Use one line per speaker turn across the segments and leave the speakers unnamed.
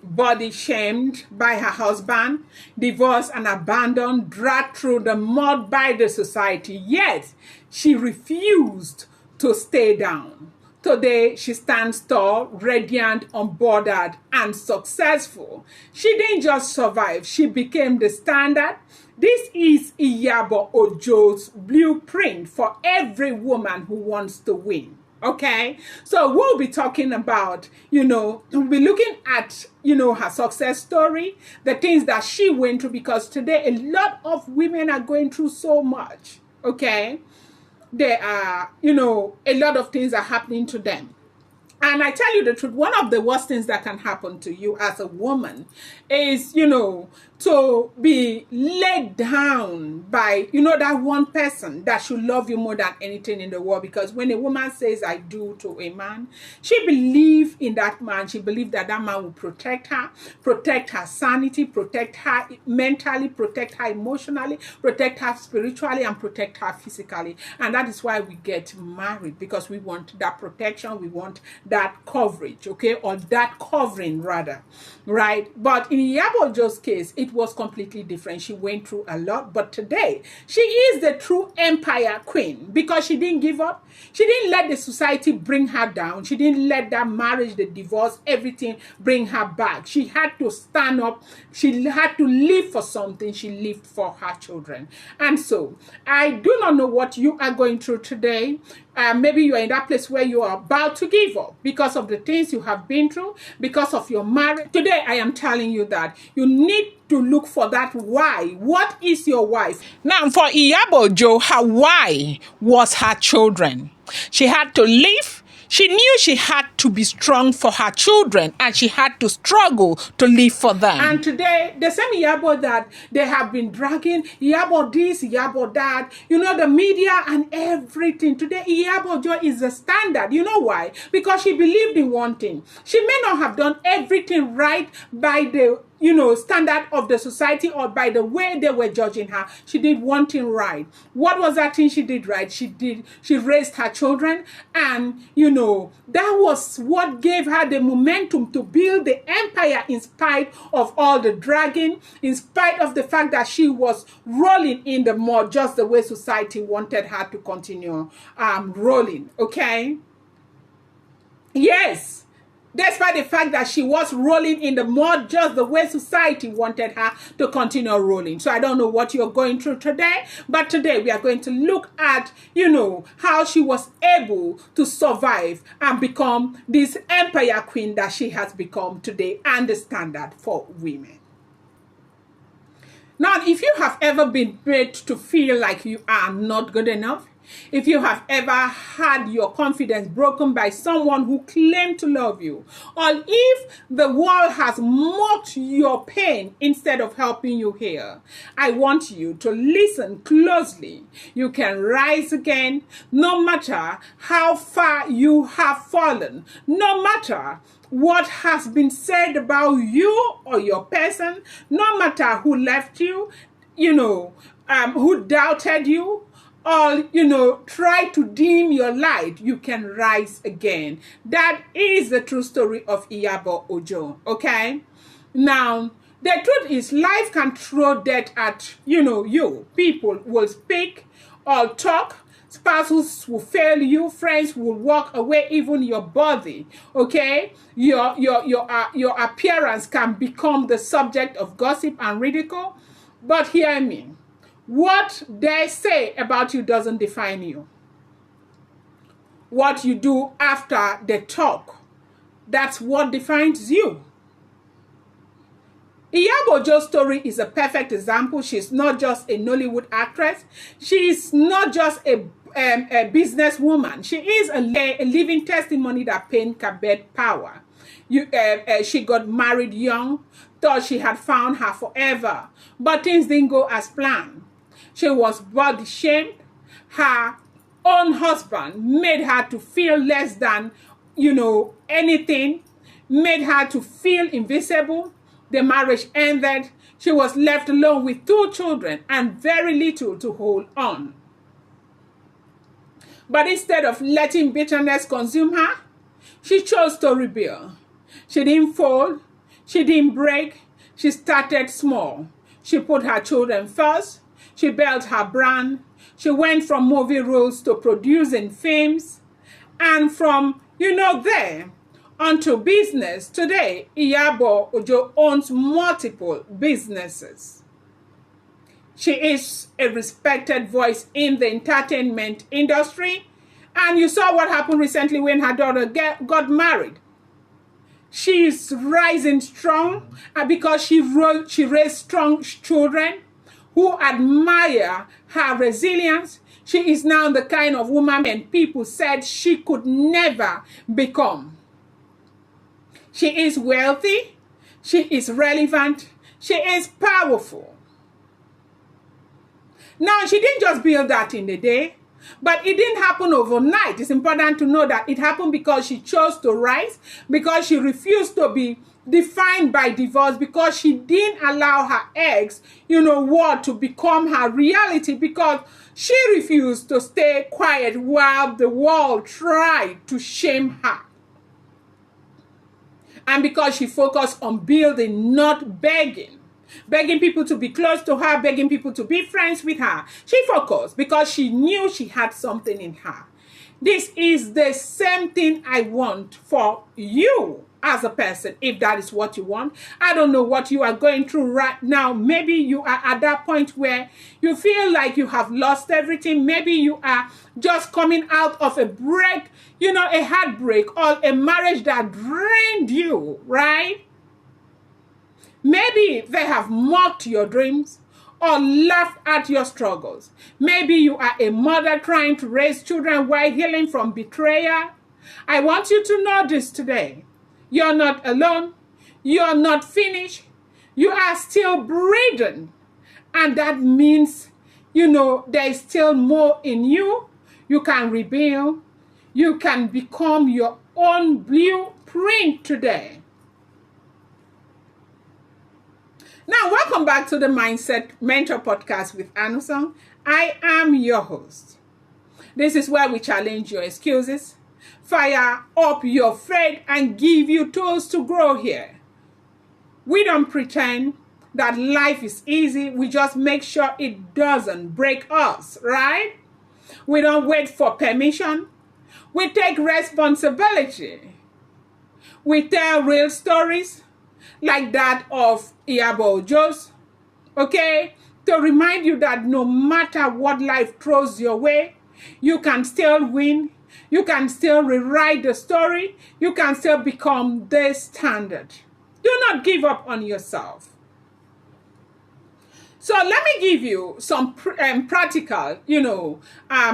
body shamed by her husband, divorced and abandoned, dragged through the mud by the society. Yet she refused to stay down. Today, she stands tall, radiant, unbothered, and successful. She didn't just survive, she became the standard. This is Iyabo Ojo's blueprint for every woman who wants to win. Okay, so we'll be talking about, we'll be looking at, her success story, the things that she went through, because today a lot of women are going through so much. Okay, there are, a lot of things are happening to them. And I tell you the truth, one of the worst things that can happen to you as a woman is, to be laid down by, that one person that should love you more than anything in the world. Because when a woman says, I do to a man, she believes in that man. She believes that that man will protect her sanity, protect her mentally, protect her emotionally, protect her spiritually, and protect her physically. And that is why we get married, because we want that protection. We want that coverage, okay, or that covering rather, right? But in Iyabo Ojo's case, it was completely different. She went through a lot, but today she is the true empire queen, because she didn't give up. She didn't let the society bring her down. She didn't let that marriage, the divorce, everything bring her back. She had to stand up. She had to live for something. She lived for her children. And so I do not know what you are going through today. Maybe you are in that place where you are about to give up because of the things you have been through, because of your marriage. Today, I am telling you that you need to look for that why. What is your why? Now, for Iyabo Ojo, her why was her children. She had to live. She knew she had to be strong for her children, and she had to struggle to live for them. And today, the same Iyabo that they have been dragging, Iyabo this, Iyabo that, the media and everything. Today, Iyabo Ojo is the standard. You know why? Because she believed in one thing. She may not have done everything right by the standard of the society or by the way they were judging her. She did one thing right. What was that thing she did right? She raised her children, and that was what gave her the momentum to build the empire in spite of all the dragging, in spite of the fact that she was rolling in the mud just the way society wanted her to continue rolling. Okay? Yes. Despite the fact that she was rolling in the mud just the way society wanted her to continue rolling. So I don't know what you're going through today, but today we are going to look at, how she was able to survive and become this empire queen that she has become today, and the standard for women. Now, if you have ever been made to feel like you are not good enough, if you have ever had your confidence broken by someone who claimed to love you, or if the world has mocked your pain instead of helping you heal, I want you to listen closely. You can rise again, no matter how far you have fallen, no matter what has been said about you or your person, no matter who left you, who doubted you, or, try to dim your light, you can rise again. That is the true story of Iyabo Ojo, okay? Now, the truth is, life can throw death at, you. People will speak or talk. Spouses will fail you. Friends will walk away, even your body, okay? Your appearance can become the subject of gossip and ridicule. But hear me. What they say about you doesn't define you. What you do after the talk, that's what defines you. Iyabo Ojo's story is a perfect example. She's not just a Nollywood actress. She's not just a businesswoman. She is a living testimony that pain can bear power. She got married young, thought she had found her forever, but things didn't go as planned. She was body shamed. Her own husband made her to feel less than, anything, made her to feel invisible. The marriage ended. She was left alone with 2 children and very little to hold on. But instead of letting bitterness consume her, she chose to rebuild. She didn't fold. She didn't break. She started small. She put her children first. She built her brand. She went from movie roles to producing films. And from, there onto business. Today, Iyabo Ojo owns multiple businesses. She is a respected voice in the entertainment industry. And you saw what happened recently when her daughter got married. She's rising strong because she raised strong children who admire her resilience. She is now the kind of woman and people said she could never become. She is wealthy. She is relevant. She is powerful. Now, she didn't just build that in a day, but it didn't happen overnight. It's important to know that it happened because she chose to rise, because she refused to be defined by divorce, because she didn't allow her ex, war to become her reality, because she refused to stay quiet while the world tried to shame her. And because she focused on building, not begging. Begging people to be close to her, begging people to be friends with her. She focused because she knew she had something in her. This is the same thing I want for you as a person, if that is what you want. I don't know what you are going through right now. Maybe you are at that point where you feel like you have lost everything. Maybe you are just coming out of a break, a heartbreak or a marriage that drained you, right? Maybe they have mocked your dreams or laughed at your struggles. Maybe you are a mother trying to raise children while healing from betrayal. I want you to know this today. You're not alone. You're not finished. You are still breathing. And that means, there is still more in you. You can rebuild. You can become your own blueprint today. Now, welcome back to the Mindset Mentor Podcast with Anusong. I am your host. This is where we challenge your excuses, fire up your faith, and give you tools to grow here. We don't pretend that life is easy. We just make sure it doesn't break us, right? We don't wait for permission. We take responsibility. We tell real stories, like that of Iyabo Ojo's, okay? To remind you that no matter what life throws your way, you can still win. You can still rewrite the story. You can still become the standard. Do not give up on yourself. So let me give you some practical,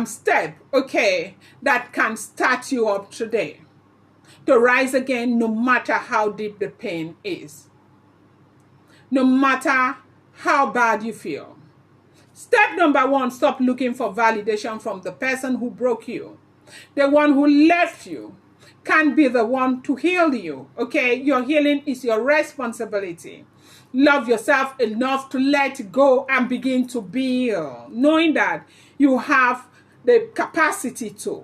step, okay, that can start you up today to rise again, no matter how deep the pain is. No matter how bad you feel. Step number 1, stop looking for validation from the person who broke you. The one who left you can't be the one to heal you, okay? Your healing is your responsibility. Love yourself enough to let go and begin to build, knowing that you have the capacity to.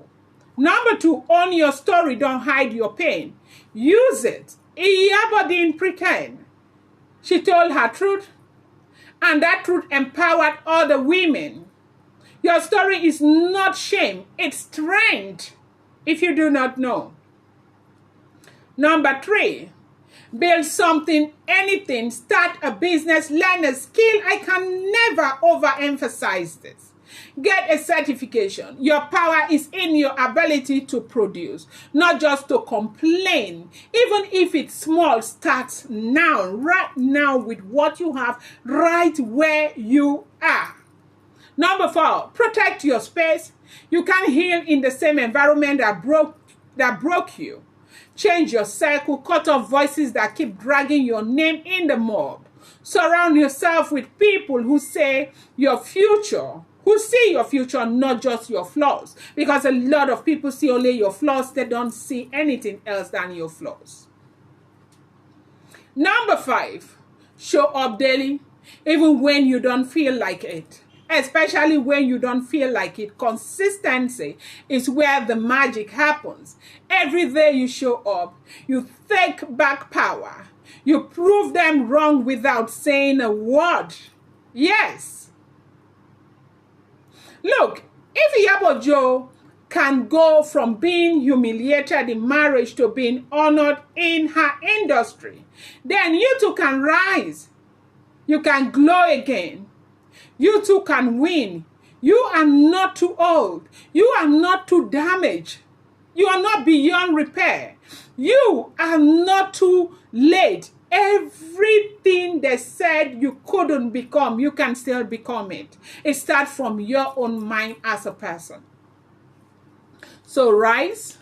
Number 2, own your story. Don't hide your pain. Use it. Iyabo didn't pretend. She told her truth, and that truth empowered other women. Your story is not shame. It's strength, if you do not know. Number 3, build something, anything. Start a business, learn a skill. I can never overemphasize this. Get a certification. Your power is in your ability to produce, not just to complain. Even if it's small, start now, right now, with what you have, right where you are. Number 4, protect your space. You can't heal in the same environment that broke you. Change your circle. Cut off voices that keep dragging your name in the mob. Surround yourself with people who see your future, not just your flaws. Because a lot of people see only your flaws. They don't see anything else than your flaws. Number 5, show up daily, even when you don't feel like it. Especially when you don't feel like it. Consistency is where the magic happens. Every day you show up, you take back power. You prove them wrong without saying a word. Yes. Look, if Iyabo Ojo can go from being humiliated in marriage to being honored in her industry, then you too can rise. You can glow again. You too can win. You are not too old. You are not too damaged. You are not beyond repair. You are not too late. Everything they said you couldn't become, you can still become it. It starts from your own mind as a person. So rise,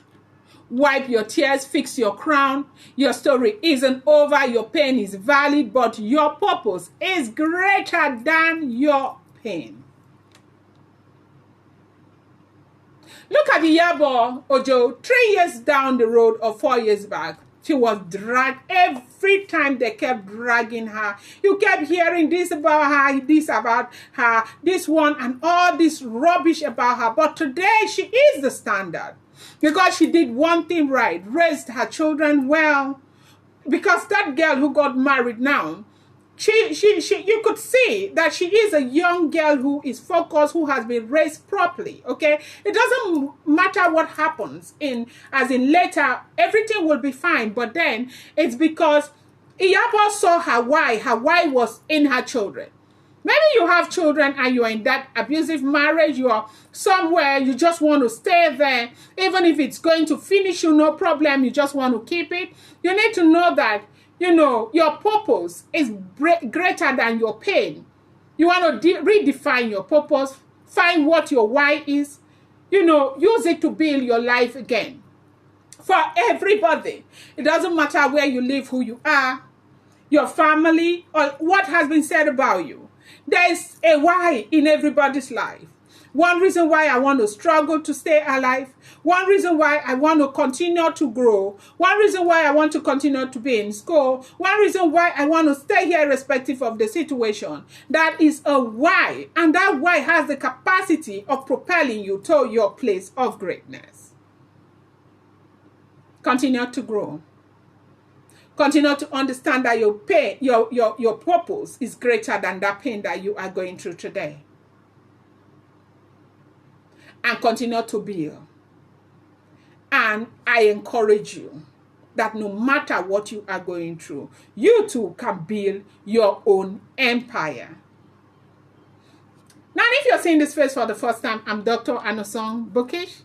wipe your tears, fix your crown. Your story isn't over. Your pain is valid, but your purpose is greater than your pain. Look at Iyabo Ojo 3 years down the road or 4 years back. She was dragged every time they kept dragging her. You kept hearing this about her, this one, and all this rubbish about her. But today she is the standard because she did one thing right, raised her children well. Because that girl who got married now, you could see that she is a young girl who is focused, who has been raised properly, okay? It doesn't matter what happens as in later, everything will be fine, but then it's because Iyabo saw her why was in her children. Maybe you have children and you're in that abusive marriage, you are somewhere, you just want to stay there, even if it's going to finish you, no problem, you just want to keep it. You need to know that your purpose is greater than your pain. You want to redefine your purpose, find what your why is, use it to build your life again. For everybody, it doesn't matter where you live, who you are, your family, or what has been said about you. There's a why in everybody's life. One reason why I want to struggle to stay alive. One reason why I want to continue to grow. One reason why I want to continue to be in school. One reason why I want to stay here irrespective of the situation. That is a why. And that why has the capacity of propelling you to your place of greatness. Continue to grow. Continue to understand that your pain, your purpose is greater than that pain that you are going through today. And continue to build. And I encourage you that no matter what you are going through, you too can build your own empire. Now, if you're seeing this face for the first time, I'm Dr. Anosong Bookish.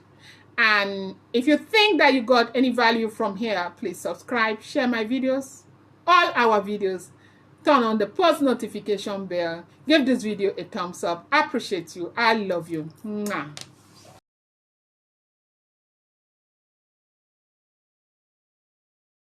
And if you think that you got any value from here, please subscribe, share my videos, all our videos. Turn on the post notification bell. Give this video a thumbs up. I appreciate you. I love you. Mwah.